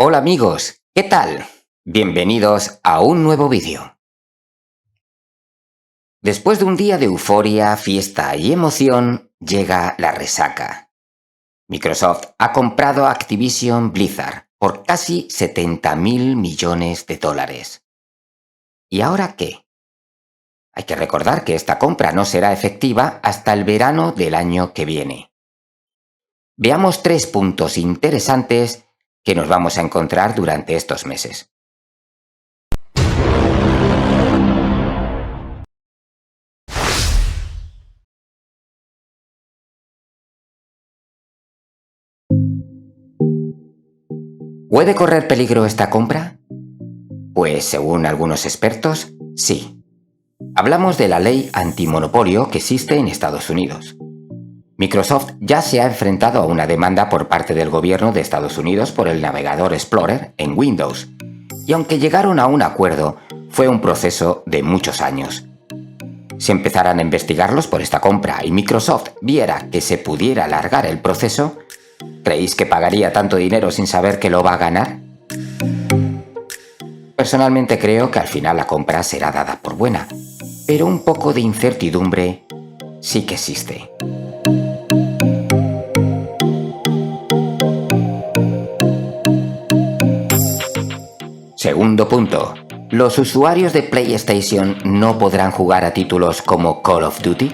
Hola amigos, ¿qué tal? Bienvenidos a un nuevo vídeo. Después de un día de euforia, fiesta y emoción, llega la resaca. Microsoft ha comprado Activision Blizzard por casi 70.000 millones de dólares. ¿Y ahora qué? Hay que recordar que esta compra no será efectiva hasta el verano del año que viene. Veamos 3 puntos interesantes que nos vamos a encontrar durante estos meses. ¿Puede correr peligro esta compra? Pues según algunos expertos, sí. Hablamos de la ley antimonopolio que existe en Estados Unidos. Microsoft ya se ha enfrentado a una demanda por parte del gobierno de Estados Unidos por el navegador Explorer en Windows, y aunque llegaron a un acuerdo, fue un proceso de muchos años. Si empezaran a investigarlos por esta compra y Microsoft viera que se pudiera alargar el proceso, ¿creéis que pagaría tanto dinero sin saber que lo va a ganar? Personalmente creo que al final la compra será dada por buena, pero un poco de incertidumbre sí que existe. Segundo punto. ¿Los usuarios de PlayStation no podrán jugar a títulos como Call of Duty?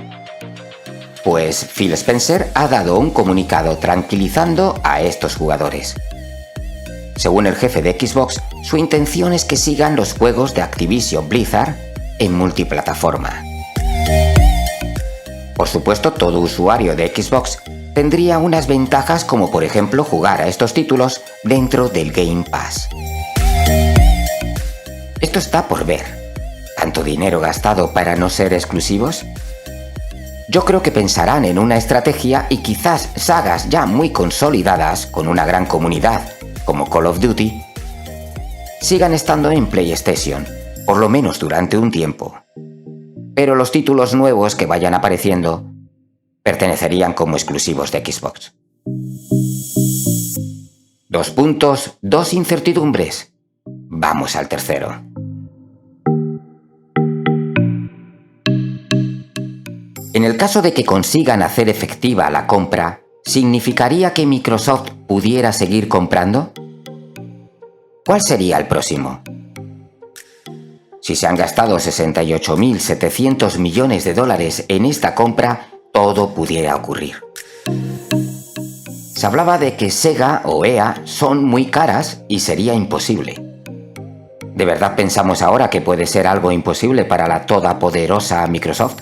Pues Phil Spencer ha dado un comunicado tranquilizando a estos jugadores. Según el jefe de Xbox, su intención es que sigan los juegos de Activision Blizzard en multiplataforma. Por supuesto, todo usuario de Xbox tendría unas ventajas como por ejemplo jugar a estos títulos dentro del Game Pass. Esto está por ver. ¿Tanto dinero gastado para no ser exclusivos? Yo creo que pensarán en una estrategia y quizás sagas ya muy consolidadas con una gran comunidad, como Call of Duty, sigan estando en PlayStation, por lo menos durante un tiempo. Pero los títulos nuevos que vayan apareciendo pertenecerían como exclusivos de Xbox. 2 puntos, 2 incertidumbres. Vamos al tercero. En el caso de que consigan hacer efectiva la compra, ¿significaría que Microsoft pudiera seguir comprando? ¿Cuál sería el próximo? Si se han gastado 68.700 millones de dólares en esta compra, todo pudiera ocurrir. Se hablaba de que Sega o EA son muy caras y sería imposible. ¿De verdad pensamos ahora que puede ser algo imposible para la todopoderosa Microsoft?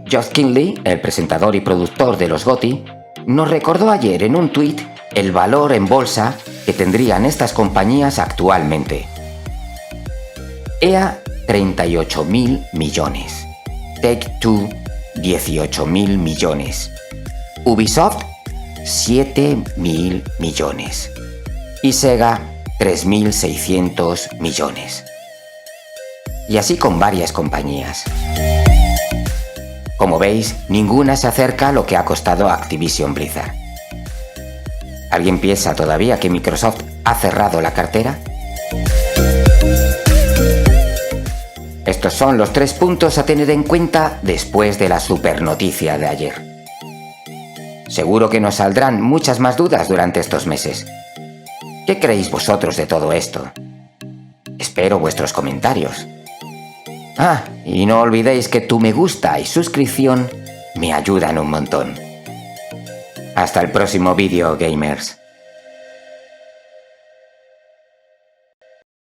Geoff Keighley, el presentador y productor de los GOTY, nos recordó ayer en un tuit el valor en bolsa que tendrían estas compañías actualmente. EA, 38.000 millones. Take-Two, 18.000 millones. Ubisoft, 7.000 millones. Y Sega, 3.600 millones. Y así con varias compañías. Como veis, ninguna se acerca a lo que ha costado Activision Blizzard. ¿Alguien piensa todavía que Microsoft ha cerrado la cartera? Estos son los 3 puntos a tener en cuenta después de la supernoticia de ayer. Seguro que nos saldrán muchas más dudas durante estos meses. ¿Qué creéis vosotros de todo esto? Espero vuestros comentarios. Y no olvidéis que tu me gusta y suscripción me ayudan un montón. Hasta el próximo vídeo, gamers.